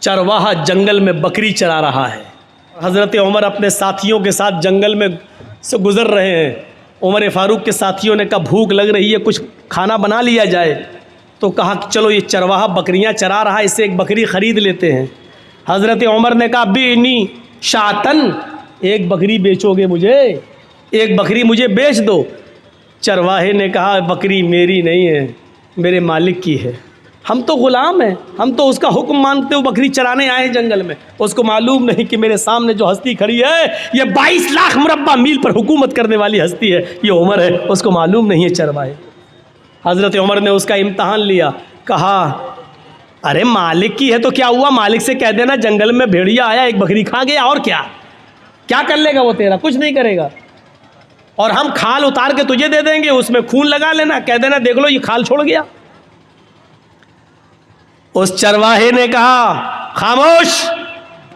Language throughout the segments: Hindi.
चरवाहा जंगल में बकरी चरा रहा है। हज़रत उमर अपने साथियों के साथ जंगल में से गुज़र रहे हैं। उमर फ़ारूक के साथियों ने कहा भूख लग रही है, कुछ खाना बना लिया जाए। तो कहा कि चलो ये चरवाहा बकरियां चरा रहा है, इससे एक बकरी ख़रीद लेते हैं। हज़रत उमर ने कहा बीनी शातन, एक बकरी बेचोगे मुझे, एक बकरी मुझे बेच दो। चरवाहे ने कहा बकरी मेरी नहीं है, मेरे मालिक की है, हम तो ग़ुलाम हैं, हम तो उसका हुक्म मानते हुए बकरी चराने आए हैं जंगल में। उसको मालूम नहीं कि मेरे सामने जो हस्ती खड़ी है ये 22 लाख मुरब्बा मील पर हुकूमत करने वाली हस्ती है, ये उमर है, उसको मालूम नहीं है चरवाहे। हज़रत उमर ने उसका इम्तहान लिया, कहा अरे मालिक की है तो क्या हुआ, मालिक से कह देना जंगल में भेड़िया आया एक बकरी खा गया, और क्या क्या कर लेगा वो तेरा, कुछ नहीं करेगा। और हम खाल उतार के तुझे दे देंगे, उसमें खून लगा लेना, कह देना देख लो ये खाल छोड़ गया। उस चरवाहे ने कहा खामोश,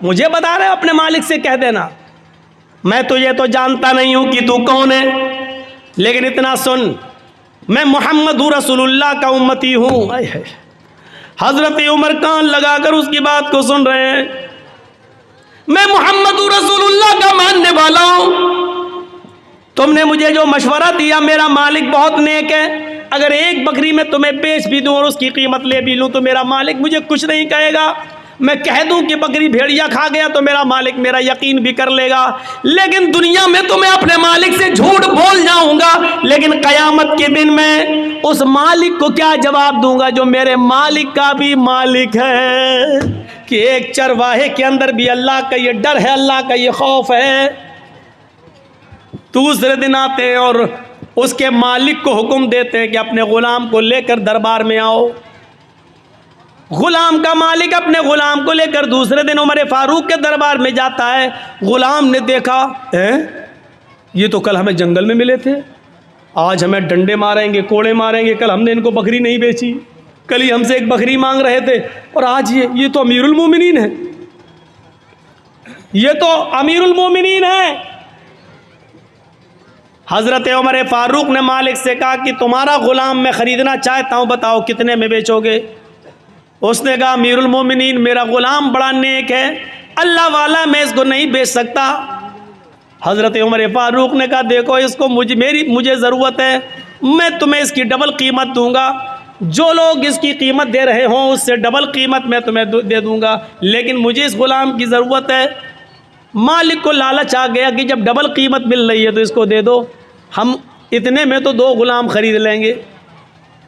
मुझे बता रहे अपने मालिक से कह देना, मैं तुझे तो जानता नहीं हूं कि तू कौन है, लेकिन इतना सुन, मैं मोहम्मद रसूलुल्लाह का उम्मती हूं। हजरत उमर कान लगाकर उसकी बात को सुन रहे हैं। मैं मोहम्मद रसूलुल्लाह का मानने वाला हूं, तुमने मुझे जो मशवरा दिया, मेरा मालिक बहुत नेक है, अगर एक बकरी में तुम्हें बेच भी दूं और उसकी कीमत ले भी लूं तो मेरा मालिक मुझे कुछ नहीं कहेगा। मैं कह दूं कि बकरी भेड़िया खा गया तो मेरा मालिक मेरा यकीन भी कर लेगा, लेकिन दुनिया में तो मैं अपने मालिक से झूठ बोल जाऊंगा, लेकिन कयामत के दिन मैं उस मालिक को क्या जवाब दूंगा जो मेरे मालिक का भी मालिक है। कि एक चरवाहे के अंदर भी अल्लाह का ये डर है, अल्लाह का ये खौफ है। दूसरे दिन आते हैं और उसके मालिक को हुक्म देते हैं कि अपने ग़ुलाम को लेकर दरबार में आओ। ग़ुलाम का मालिक अपने ग़ुलाम को लेकर दूसरे दिन उमर फ़ारूक के दरबार में जाता है। ग़ुलाम ने देखा ये तो कल हमें जंगल में मिले थे, आज हमें डंडे मारेंगे, कोड़े मारेंगे, कल हमने इनको बकरी नहीं बेची, कल ही हमसे एक बकरी मांग रहे थे, और आज ये तो अमीरुल मोमिनीन है, ये तो अमीरुल मोमिनीन है। हज़रत उमर फ़ारूक ने मालिक से कहा कि तुम्हारा ग़ुलाम मैं ख़रीदना चाहता हूँ, बताओ कितने में बेचोगे। उसने कहा अमीरुल मोमिनीन मेरा ग़ुलाम बड़ा नेक है, अल्लाह वाला, मैं इसको नहीं बेच सकता। हज़रत उमर फ़ारूक ने कहा देखो इसको मुझे ज़रूरत है, मैं तुम्हें इसकी डबल कीमत दूंगा, जो लोग इसकी कीमत दे रहे हों उससे डबल कीमत मैं तुम्हें दे दूंगा, लेकिन मुझे इस ग़ुलाम की ज़रूरत है। मालिक को लालच आ गया कि जब डबल कीमत मिल रही है तो इसको दे दो, हम इतने में तो 2 ग़ुलाम ख़रीद लेंगे।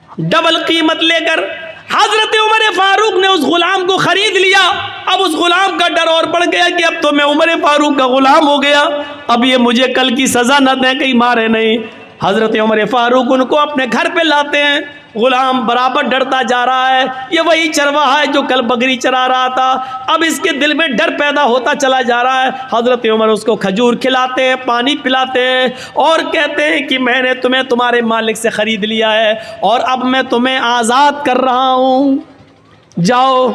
डबल कीमत लेकर हज़रत उमर फ़ारूक ने उस ग़ुलाम को ख़रीद लिया। अब उस ग़ुलाम का डर और बढ़ गया कि अब तो मैं उमर फ़ारूक का ग़ुलाम हो गया, अब ये मुझे कल की सज़ा न दें, कहीं मारे नहीं। हज़रत उमर फ़ारूक उनको अपने घर पे लाते हैं। ग़ुलाम बराबर डरता जा रहा है, ये वही चरवाहा है जो कल बकरी चरा रहा था, अब इसके दिल में डर पैदा होता चला जा रहा है। हज़रत उमर उसको खजूर खिलाते हैं, पानी पिलाते हैं और कहते हैं कि मैंने तुम्हें तुम्हारे मालिक से ख़रीद लिया है और अब मैं तुम्हें आज़ाद कर रहा हूँ, जाओ,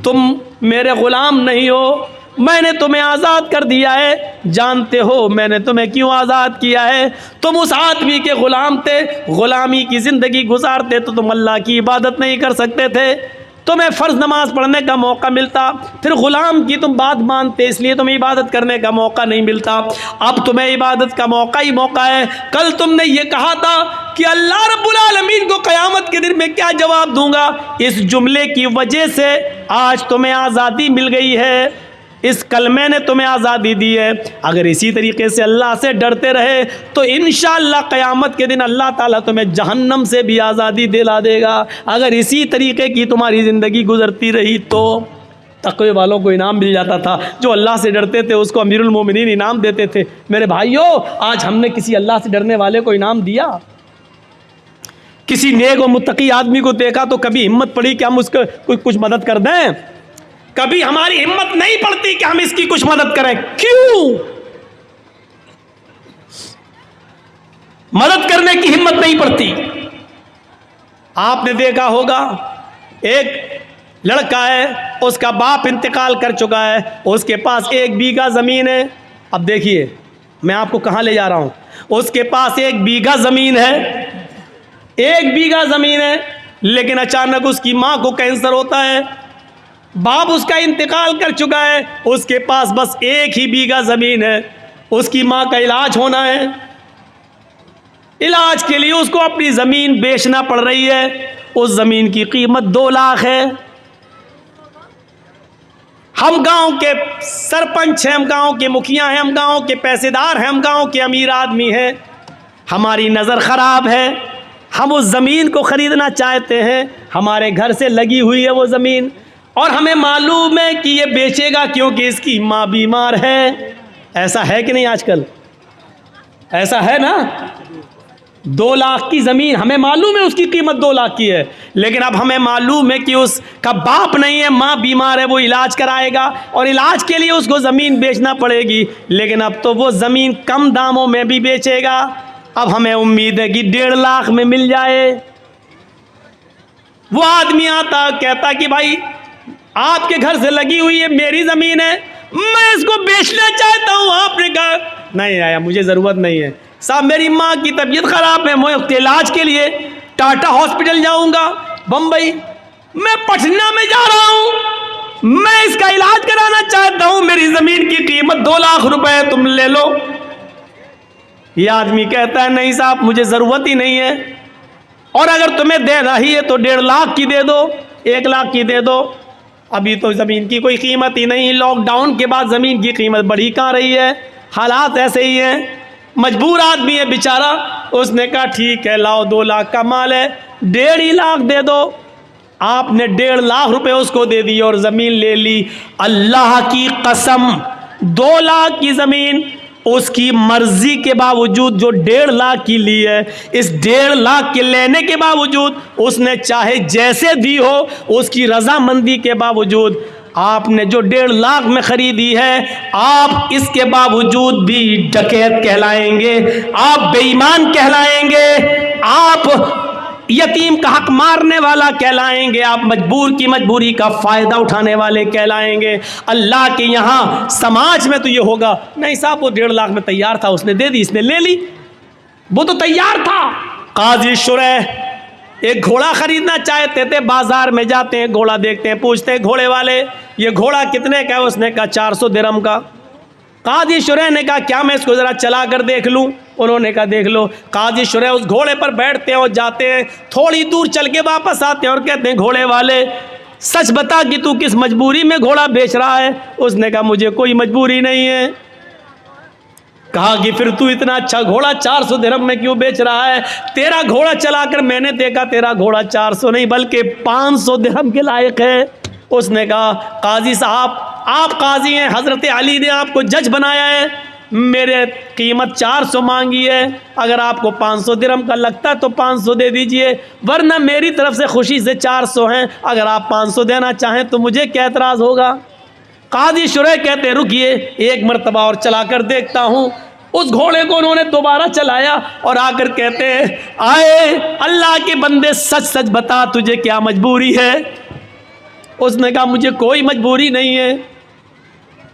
तुम मेरे ग़ुलाम नहीं हो, मैंने तुम्हें आज़ाद कर दिया है। जानते हो मैंने तुम्हें क्यों आज़ाद किया है? तुम उस आदमी के ग़ुलाम थे, ग़ुलामी की ज़िंदगी गुजारते तो तुम अल्लाह की इबादत नहीं कर सकते थे, तुम्हें फ़र्ज़ नमाज पढ़ने का मौका मिलता, फिर ग़ुलाम की तुम बात मानते इसलिए तुम्हें इबादत करने का मौका नहीं मिलता। अब तुम्हें इबादत का मौका ही मौका है। कल तुमने ये कहा था कि अल्लाह रब्बुल आलमीन को क़यामत के दिन में क्या जवाब दूंगा, इस जुमले की वजह से आज तुम्हें आज़ादी मिल गई है, इस कलमे ने तुम्हें आज़ादी दी है। अगर इसी तरीके से अल्लाह से डरते रहे तो इंशाअल्लाह क़यामत के दिन अल्लाह ताला तुम्हें जहन्नम से भी आज़ादी दिला देगा। अगर इसी तरीके की तुम्हारी ज़िंदगी गुजरती रही तो तक़वे वालों को इनाम मिल जाता था, जो अल्लाह से डरते थे उसको अमीरुल मोमिनीन इनाम देते थे। मेरे भाइयों, आज हमने किसी अल्लाह से डरने वाले को इनाम दिया? किसी नेक और मुत्तकी आदमी को देखा तो कभी हिम्मत पड़ी कि हम उसको कुछ मदद कर दें? कभी हमारी हिम्मत नहीं पड़ती कि हम इसकी कुछ मदद करें। क्यों? मदद करने की हिम्मत नहीं पड़ती। आपने देखा होगा एक लड़का है, उसका बाप इंतकाल कर चुका है, उसके पास 1 बीघा ज़मीन है। अब देखिए मैं आपको कहाँ ले जा रहा हूँ। उसके पास 1 बीघा ज़मीन है, 1 बीघा ज़मीन है, लेकिन अचानक उसकी माँ को कैंसर होता है। बाप उसका इंतकाल कर चुका है, उसके पास बस 1 ही बीघा ज़मीन है, उसकी माँ का इलाज होना है, इलाज के लिए उसको अपनी ज़मीन बेचना पड़ रही है। उस ज़मीन की कीमत 2 लाख है। हम गांव के सरपंच हैं, हम गांव के मुखिया हैं, हम गांव के पैसेदार हैं, हम गांव के अमीर आदमी हैं, हमारी नज़र ख़राब है, हम उस ज़मीन को ख़रीदना चाहते हैं, हमारे घर से लगी हुई है वो ज़मीन, और हमें मालूम है कि ये बेचेगा क्योंकि इसकी माँ बीमार है। ऐसा है कि नहीं आजकल? ऐसा है ना? 2 लाख की ज़मीन, हमें मालूम है उसकी कीमत 2 लाख की है, लेकिन अब हमें मालूम है कि उसका बाप नहीं है, माँ बीमार है, वो इलाज कराएगा और इलाज के लिए उसको ज़मीन बेचना पड़ेगी। लेकिन अब तो वो ज़मीन कम दामों में भी बेचेगा। अब हमें उम्मीद है कि 1.5 लाख में मिल जाए। वो आदमी आता कहता कि भाई आपके घर से लगी हुई है, मेरी ज़मीन है, मैं इसको बेचना चाहता हूँ। आपने कहा नहीं आया, मुझे ज़रूरत नहीं है साहब, मेरी माँ की तबीयत ख़राब है, मैं उसके इलाज के लिए टाटा हॉस्पिटल जाऊँगा, बम्बई, मैं पटना में जा रहा हूँ, मैं इसका इलाज कराना चाहता हूँ, मेरी ज़मीन की कीमत 2 लाख रुपए है, तुम ले लो। ये आदमी कहता है नहीं साहब, मुझे ज़रूरत ही नहीं है, और अगर तुम्हें देना ही है तो 1.5 लाख की दे दो, 1 लाख की दे दो। अभी तो ज़मीन की कोई कीमत ही नहीं, लॉकडाउन के बाद ज़मीन की कीमत बढ़ी कहाँ रही है, हालात ऐसे ही हैं, मजबूर आदमी है बेचारा। उसने कहा ठीक है, लाओ 2 लाख का माल है, 1.5 लाख दे दो। आपने 1.5 लाख रुपए उसको दे दिए और ज़मीन ले ली। अल्लाह की कसम, 2 लाख की ज़मीन उसकी मर्जी के बावजूद जो 1.5 लाख की ली है, इस 1.5 लाख के लेने के बावजूद उसने चाहे जैसे दी हो, उसकी रजामंदी के बावजूद आपने जो 1.5 लाख में खरीदी है, आप इसके बावजूद भी डकैत कहलाएंगे, आप बेईमान कहलाएंगे, आप यतीम का हक मारने वाला कहलाएंगे, आप मजबूर की मजबूरी का फ़ायदा उठाने वाले कहलाएंगे। अल्लाह के यहाँ समाज में तो ये होगा नहीं साहब, वो 1.5 लाख में तैयार था, उसने दे दी, इसने ले ली, वो तो तैयार था। काजी शुरैह एक घोड़ा खरीदना चाहते थे, बाजार में जाते हैं, घोड़ा देखते हैं, पूछते हैं घोड़े वाले ये घोड़ा कितने का है? उसने कहा 400 दिरहम का। काजी शुरैह ने कहा क्या मैं इसको ज़रा चला कर देख लूँ? उन्होंने कहा देख लो। काजी शुरैह उस घोड़े पर बैठते हैं और जाते हैं, थोड़ी दूर चल के वापस आते हैं और कहते हैं घोड़े वाले सच बता कि तू किस मजबूरी में घोड़ा बेच रहा है? उसने कहा मुझे कोई मजबूरी नहीं है। कहा कि फिर तू इतना अच्छा घोड़ा 400 दिरहम में क्यों बेच रहा है? तेरा घोड़ा चलाकर मैंने देखा, तेरा घोड़ा 400 नहीं बल्कि 500 दिरहम के लायक है। उसने कहा काजी साहब आप काजी हैं, हज़रत अली ने आपको जज बनाया है, मेरे कीमत 400 मांगी है, अगर आपको 500 दिरहम का लगता है तो 500 दे दीजिए, वरना मेरी तरफ से खुशी से 400 हैं, अगर आप 500 देना चाहें तो मुझे क्या एतराज़ होगा? काजी शुरैह कहते रुकिए, एक मरतबा और चला कर देखता हूँ। उस घोड़े को उन्होंने दोबारा चलाया और आकर कहते हैं आए अल्लाह के बंदे सच सच बता तुझे क्या मजबूरी है? उसने कहा मुझे कोई मजबूरी नहीं है।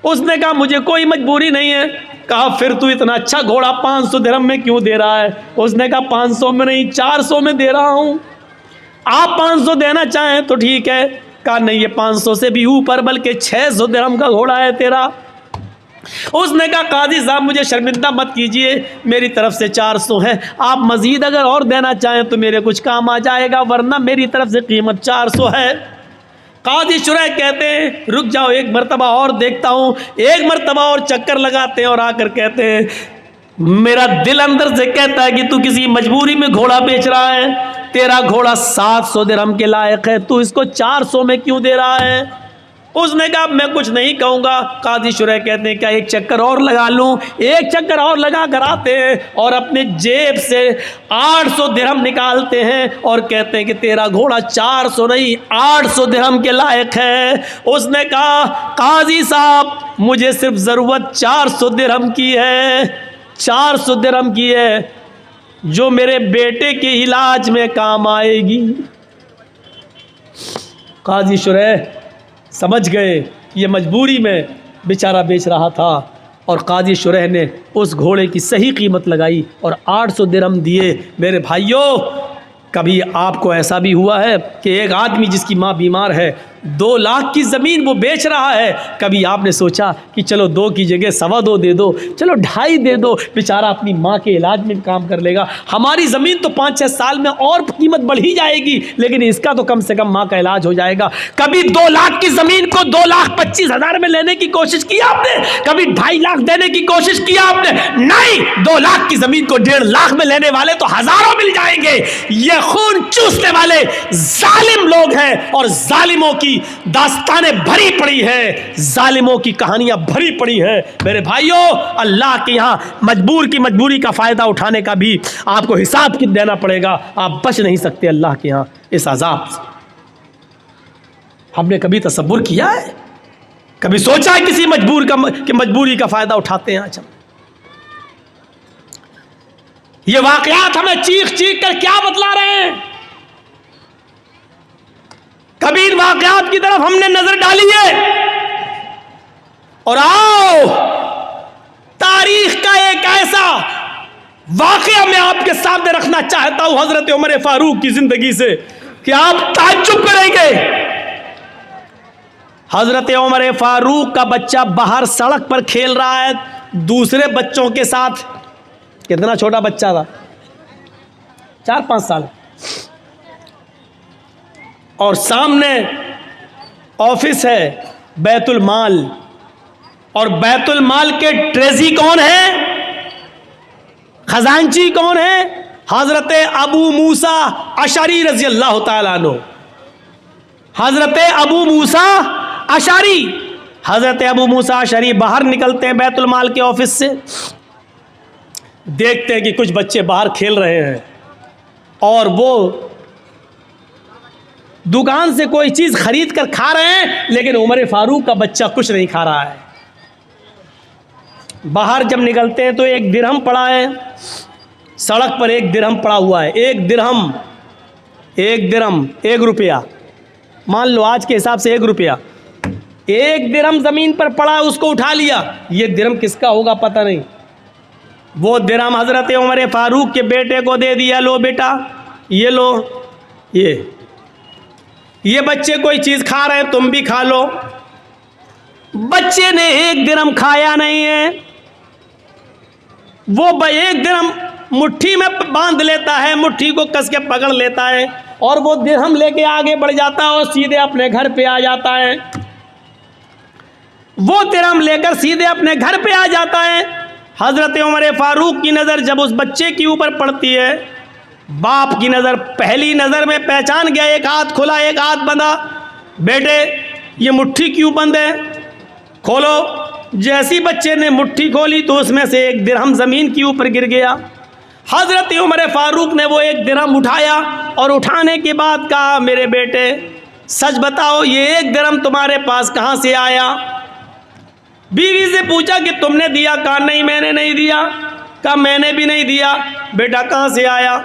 उसने कहा मुझे कोई मजबूरी नहीं है। कहा फिर तू इतना अच्छा घोड़ा 500 दिरहम में क्यों दे रहा है? उसने कहा 500 में नहीं 400 में दे रहा हूँ, आप 500 देना चाहें तो ठीक है। कहा नहीं ये 500 से भी ऊपर बल्कि 600 दिरहम का घोड़ा है तेरा। उसने कहा काजी साहब मुझे शर्मिंदा मत कीजिए, मेरी तरफ से 400 है, आप मज़ीद अगर और देना चाहें तो मेरे कुछ काम आ जाएगा, वरना मेरी तरफ से कीमत 400 है। काजी शुरैह कहते हैं रुक जाओ एक मरतबा और देखता हूँ। एक मरतबा और चक्कर लगाते हैं और आकर कहते हैं मेरा दिल अंदर से कहता है कि तू किसी मजबूरी में घोड़ा बेच रहा है, तेरा घोड़ा 700 दिरहम के लायक है, तू इसको 400 में क्यों दे रहा है? उसने कहा मैं कुछ नहीं कहूँगा। काजी शुरैह कहते हैं क्या एक चक्कर और लगा लूँ? एक चक्कर और लगा कर आते हैं और अपने जेब से 800 दिरहम निकालते हैं और कहते हैं कि तेरा घोड़ा 400 नहीं 800 दिरहम के लायक है। उसने कहा काजी साहब मुझे सिर्फ ज़रूरत 400 दिरहम की है, 400 दिरहम की है जो मेरे बेटे के इलाज में काम आएगी। काजी शुरैह समझ गए ये मजबूरी में बेचारा बेच रहा था और काजी शुरैह ने उस घोड़े की सही कीमत लगाई और 800 दिरहम दिए। मेरे भाइयों कभी आपको ऐसा भी हुआ है कि एक आदमी जिसकी माँ बीमार है 2 लाख की ज़मीन वो बेच रहा है। कभी आपने सोचा कि चलो 2 की जगह 2.25 दे दो, चलो 2.5 दे दो, बेचारा अपनी माँ के इलाज में काम कर लेगा। हमारी ज़मीन तो 5-6 साल में और कीमत बढ़ ही जाएगी, लेकिन इसका तो कम से कम माँ का इलाज हो जाएगा। कभी 2 लाख की ज़मीन को 2,25,000 में लेने की कोशिश की आपने? कभी 2.5 लाख देने की कोशिश की आपने? नहीं, 2 लाख की ज़मीन को 1.5 लाख में लेने वाले तो हज़ारों मिल जाएंगे। ये खून चूसने वाले जालिम लोग हैं और जालिमों की दास्तानें भरी पड़ी है, जालिमों की कहानियां भरी पड़ी है। मेरे भाइयों, अल्लाह के यहां मजबूर की मजबूरी का फायदा उठाने का भी आपको हिसाब देना पड़ेगा। आप बच नहीं सकते अल्लाह के यहां इस अजाब से। हमने कभी तसव्वुर किया है, कभी सोचा है किसी मजबूरी का फायदा उठाते हैं? आज हम ये वाकयात हमें चीख चीख कर क्या बतला रहे हैं? कभी इन वाकयात की तरफ हमने नजर डाली है? और आओ, तारीख का एक ऐसा वाकया मैं आपके सामने रखना चाहता हूं हजरत उमर फारूक की जिंदगी से कि आप ताज्जुब करेंगे। हजरत उमर फारूक का बच्चा बाहर सड़क पर खेल रहा है दूसरे बच्चों के साथ। कितना छोटा बच्चा था, 4-5 साल। और सामने ऑफिस है बैतुल माल, और बैतुल माल के ट्रेजी कौन है, खजांची कौन है? हजरत अबू मूसा अशरी रजी अल्लाह ताला अन्हु। हजरत अबू मूसा अशरी, हजरत अबू मूसा अशरी बाहर निकलते हैं बैतुल माल के ऑफिस से, देखते हैं कि कुछ बच्चे बाहर खेल रहे हैं और वो दुकान से कोई चीज़ खरीद कर खा रहे हैं, लेकिन उमर फारूक का बच्चा कुछ नहीं खा रहा है। बाहर जब निकलते हैं तो 1 दिरहम पड़ा है सड़क पर, 1 दिरहम पड़ा हुआ है। 1 दिरहम 1 रुपया, मान लो आज के हिसाब से 1 रुपया। 1 दिरहम ज़मीन पर पड़ा, उसको उठा लिया। ये दिरहम किसका होगा पता नहीं। वो दिरहम हज़रत उमर फारूक के बेटे को दे दिया, लो बेटा ये लो, ये बच्चे कोई चीज़ खा रहे हैं, तुम भी खा लो। बच्चे ने 1 दिरहम खाया नहीं है, वो 1 दिरहम मुट्ठी में बांध लेता है, मुट्ठी को कस के पकड़ लेता है और वो दिरहम लेके आगे बढ़ जाता है और सीधे अपने घर पे आ जाता है। वो दिरहम लेकर सीधे अपने घर पे आ जाता है। हज़रत उमर फारूक की नज़र जब उस बच्चे के ऊपर पड़ती है, बाप की नज़र पहली नज़र में पहचान गया, एक हाथ खुला एक हाथ बंधा। बेटे ये मुट्ठी क्यों बंद है, खोलो। जैसी बच्चे ने मुट्ठी खोली तो उसमें से 1 दिरहम ज़मीन के ऊपर गिर गया। हज़रत उमर फारूक ने वो 1 दिरहम उठाया और उठाने के बाद कहा, मेरे बेटे सच बताओ ये 1 दिरहम तुम्हारे पास कहाँ से आया? बीवी से पूछा कि तुमने दिया? कहा नहीं मैंने नहीं दिया। कहा मैंने भी नहीं दिया। बेटा कहाँ से आया?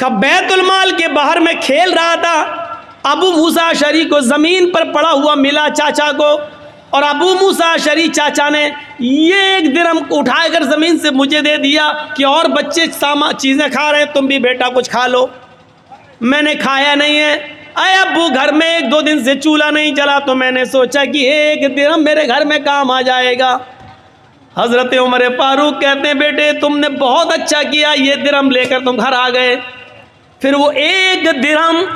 कहा बैतुल माल के बाहर में खेल रहा था, अबू मूसा अशरी को ज़मीन पर पड़ा हुआ मिला चाचा को, और अबू मूसा अशरी चाचा ने ये 1 दिरहम उठाकर ज़मीन से मुझे दे दिया कि और बच्चे चीज़ें खा रहे हैं, तुम भी बेटा कुछ खा लो। मैंने खाया नहीं है। अरे अब्बू घर में 1-2 दिन से चूल्हा नहीं जला, तो मैंने सोचा कि 1 दिरहम मेरे घर में काम आ जाएगा। हज़रत उमर फारूक कहते हैं, बेटे तुमने बहुत अच्छा किया, ये दिरहम लेकर तुम घर आ गए। फिर वो 1 दिरहम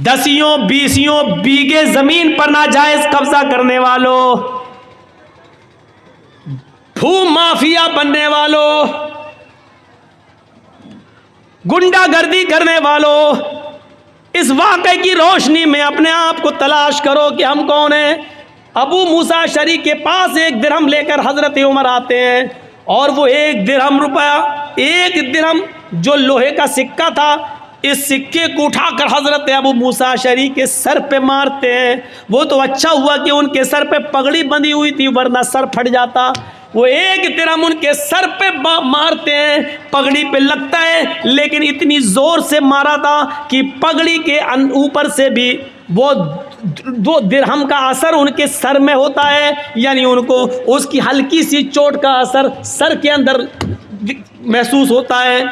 10-20 बीघे ज़मीन पर नाजायज़ कब्जा करने वालों, भू माफिया बनने वालों, गुंडागर्दी करने वालों, इस वाक़े की रोशनी में अपने आप को तलाश करो कि हम कौन हैं। अबू मूसा अशरी के पास 1 दिरहम लेकर हज़रत उमर आते हैं और वो 1 दिरहम रुपया, 1 दिरहम जो लोहे का सिक्का था, इस सिक्के को उठाकर हज़रत अबू मूसा अशरी के सर पे मारते हैं। वो तो अच्छा हुआ कि उनके सर पे पगड़ी बंधी हुई थी, वरना सर फट जाता। वो 1 दिरहम उनके सर पे मारते हैं, पगड़ी पे लगता है, लेकिन इतनी ज़ोर से मारा था कि पगड़ी के ऊपर से भी वो 2 दिरहम का असर उनके सर में होता है, यानी उनको उसकी हल्की सी चोट का असर सर के अंदर महसूस होता है।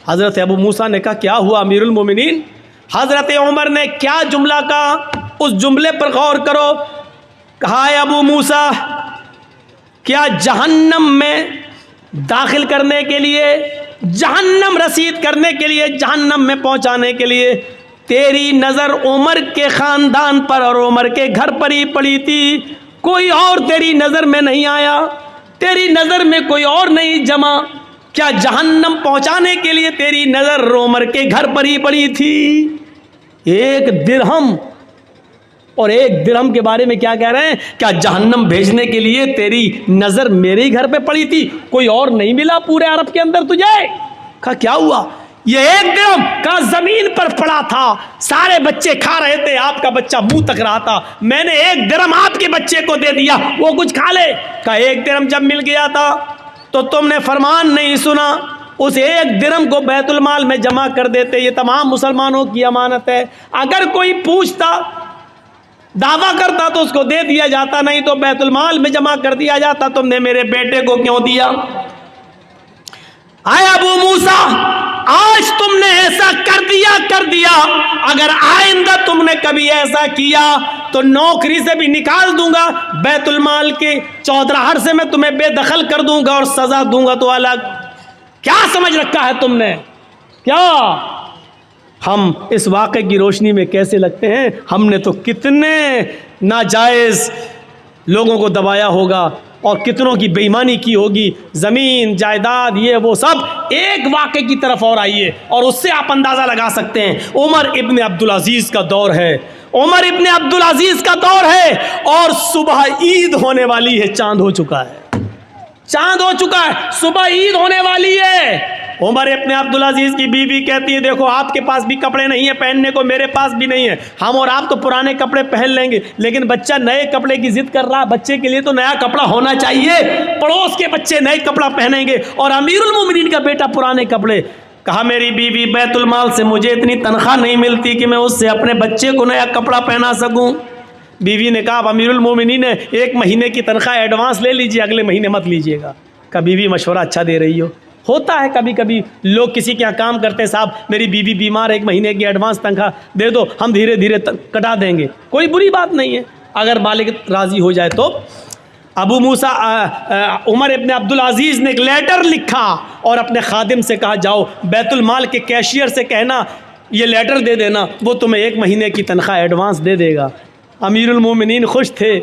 हज़रत अबू मूसा ने कहा क्या हुआ अमीरुल मोमिनीन? हज़रत उमर ने क्या जुमला कहा, उस जुमले पर गौर करो। कहा है अबू मूसा, क्या जहन्नम में दाखिल करने के लिए, जहन्नम रसीद करने के लिए, जहन्नम में पहुंचाने के लिए तेरी नज़र उमर के ख़ानदान पर और उमर के घर पर ही पड़ी थी, कोई और तेरी नज़र में नहीं आया, तेरी नज़र में कोई और नहीं जमा? क्या जहन्नम पहुंचाने के लिए तेरी नज़र उमर के घर पर ही पड़ी थी? एक दिरहम, और एक दिरहम के बारे में क्या कह रहे हैं? क्या जहन्नम भेजने के लिए तेरी नज़र मेरे ही घर पे पड़ी थी, कोई और नहीं मिला पूरे अरब के अंदर तुझे? कहा क्या हुआ? ये एक दिरहम का जमीन पर पड़ा था, सारे बच्चे खा रहे थे, आपका बच्चा मुंह तक रहा था, मैंने एक दिरहम आपके बच्चे को दे दिया, वो कुछ खा ले। कहा एक दिरहम जब मिल गया था तो तुमने फरमान नहीं सुना, उस एक दिरहम को बैतुल माल में जमा कर देते, ये तमाम मुसलमानों की अमानत है। अगर कोई पूछता, दावा करता तो उसको दे दिया जाता, नहीं तो बैतुल माल में जमा कर दिया जाता। तुमने मेरे बेटे को क्यों दिया? आए अबू मूसा, आज तुमने ऐसा कर दिया, अगर आइंदा तुमने कभी ऐसा किया तो नौकरी से भी निकाल दूंगा, बैतुल माल के चौधराहट से मैं तुम्हें बेदखल कर दूंगा और सजा दूंगा तो अलग। क्या समझ रखा है तुमने? क्या हम इस वाक़े की रोशनी में कैसे लगते हैं? हमने तो कितने नाजायज़ लोगों को दबाया होगा और कितनों की बेईमानी की होगी, ज़मीन जायदाद ये वो सब। एक वाक़े की तरफ और आइए और उससे आप अंदाज़ा लगा सकते हैं। उमर इब्न अब्दुल अज़ीज़ का दौर है, उमर इब्न अब्दुल अज़ीज़ का दौर है और सुबह ईद होने वाली है, चांद हो चुका है, चांद हो चुका है, सुबह ईद होने वाली है। उमर इब्न अब्दुल अज़ीज़ की बीवी कहती है देखो आपके पास भी कपड़े नहीं है पहनने को, मेरे पास भी नहीं है, हम और आप तो पुराने कपड़े पहन लेंगे, लेकिन बच्चा नए कपड़े की जिद कर रहा, बच्चे के लिए तो नया कपड़ा होना चाहिए, पड़ोस के बच्चे नए कपड़ा पहनेंगे और अमीरुल मोमिनीन का बेटा पुराने कपड़े। कहा मेरी बीवी बैतुल माल से मुझे इतनी तनख्वाह नहीं मिलती कि मैं उससे अपने बच्चे को नया कपड़ा पहना सकूँ। बीवी ने कहा अमीरुल मोमिनीन है, 1 महीने की तनख्वाह एडवांस ले लीजिए, अगले महीने मत लीजिएगा। कहा बीवी मशवरा अच्छा दे रही हो। होता है कभी कभी लोग किसी के यहाँ काम करते हैं, साहब मेरी बीवी बीमार है, 1 महीने की एडवांस तनख्वाह दे दो, हम धीरे धीरे कटा देंगे, कोई बुरी बात नहीं है अगर मालिक राज़ी हो जाए तो। अबू मूसा उमर इब्न अब्दुल अज़ीज़ ने एक लेटर लिखा और अपने खादिम से कहा जाओ बैतुल माल के कैशियर से कहना ये लेटर दे देना, वो तुम्हें 1 महीने की तनख्वाह एडवांस दे देगा। अमीरुल मोमिनीन खुश थे,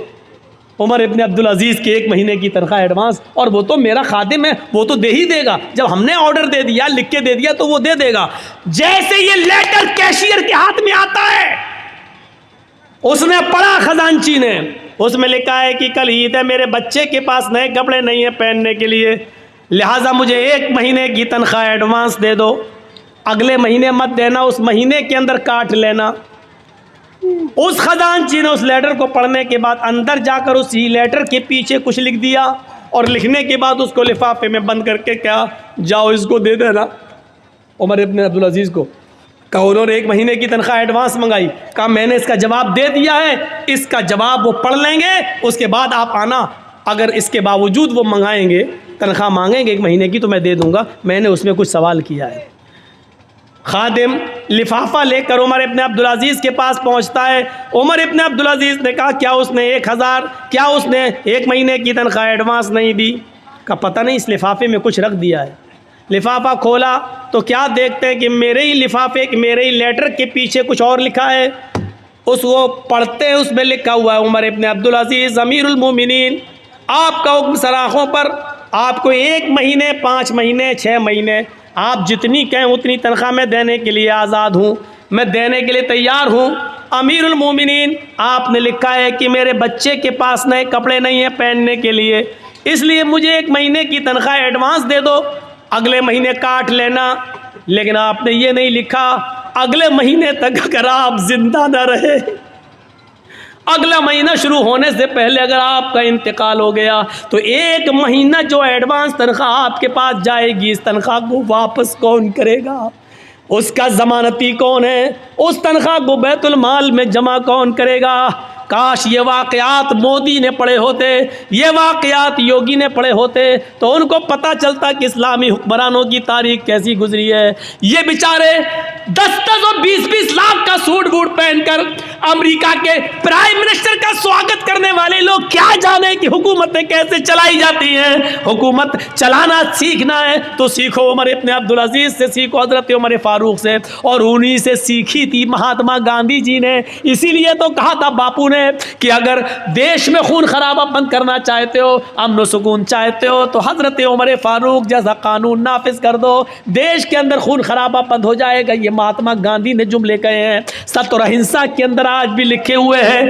उमर इब्न अब्दुल अज़ीज़ के 1 महीने की तनख्वाह एडवांस, और वो तो मेरा खादिम है, वो तो दे ही देगा, जब हमने ऑर्डर दे दिया, लिख के दे दिया तो वो दे देगा। जैसे ये लेटर कैशियर के हाथ में आता है, उसने पढ़ा खजांची ने, उसमें लिखा है कि कल ईद है, मेरे बच्चे के पास नए कपड़े नहीं है पहनने के लिए, लिहाजा मुझे 1 महीने की तनख्वाह एडवांस दे दो, अगले महीने मत देना, उस महीने के अंदर काट लेना। उस खजांची ने उस लेटर को पढ़ने के बाद अंदर जाकर उसी लेटर के पीछे कुछ लिख दिया और लिखने के बाद उसको लिफाफे में बंद करके क्या जाओ इसको दे देना उमर इब्न अब्दुल अज़ीज़ को। कहा उन्होंने 1 महीने की तनख्वाह एडवांस मंगाई, कहा मैंने इसका जवाब दे दिया है, इसका जवाब वो पढ़ लेंगे, उसके बाद आप आना, अगर इसके बावजूद वो मंगाएंगे तनख्वाह मांगेंगे 1 महीने की तो मैं दे दूँगा, मैंने उसमें कुछ सवाल किया है। खादिम लिफाफा लेकर उमर इब्न अब्दुल अज़ीज़ के पास पहुंचता है। उमर इब्न अब्दुल अज़ीज़ ने कहा क्या उसने 1000, क्या उसने 1 महीने की तनख्वाह एडवांस नहीं दी? का पता नहीं, इस लिफाफे में कुछ रख दिया है। लिफाफा खोला तो क्या देखते हैं कि मेरे ही लिफाफे, मेरे ही लेटर के पीछे कुछ और लिखा है। उसको पढ़ते हैं, उसमें लिखा हुआ है उमर इब्न अब्दुल अज़ीज़ अमीरुल मोमिनीन, आपका हुक्म सराखों पर, आपको 1 महीने, 5 महीने, 6 महीने, आप जितनी कहें उतनी तनख्वाह मैं देने के लिए आज़ाद हूँ, मैं देने के लिए तैयार हूँ। अमीरुल मोमिनीन, आपने लिखा है कि मेरे बच्चे के पास नए कपड़े नहीं हैं पहनने के लिए, इसलिए मुझे 1 महीने की तनख्वाह एडवांस दे दो, अगले महीने काट लेना। लेकिन आपने ये नहीं लिखा अगले महीने तक अगर आप जिंदा न रहे, अगला महीना शुरू होने से पहले अगर आपका इंतकाल हो गया तो 1 महीना जो एडवांस तनख्वाह आपके पास जाएगी, इस तनख्वाह को वापस कौन करेगा? उसका ज़मानती कौन है? उस तनख्वाह को बैतुल माल में जमा कौन करेगा? काश ये वाक़यात मोदी ने पढ़े होते, ये वाक़यात योगी ने पढ़े होते, तो उनको पता चलता कि इस्लामी हुक्मरानों की तारीख कैसी गुजरी है। ये बेचारे 10-10 और 20-20 लाख का सूट बूट पहनकर अमेरिका के प्राइम मिनिस्टर का स्वागत करने वाले लोग क्या जाने कि हुकूमतें कैसे चलाई जाती हैं। हुकूमत चलाना सीखना है तो सीखो उमर इब्न अब्दुल अजीज से, सीखो हजरत उमर फारूक से, और उन्हीं से सीखी थी महात्मा गांधी जी ने। इसीलिए तो कहा था बापू ने कि अगर देश में खून खराबा बंद करना चाहते हो, अमन सुकून चाहते हो, तो हजरत उमर फारूक जैसा कानून नाफिज कर दो, देश के अंदर खून खराबा बंद हो जाएगा। ये महात्मा गांधी ने जुमले कहे हैं, सत्य और अहिंसा के अंदर आज भी लिखे हुए हैं।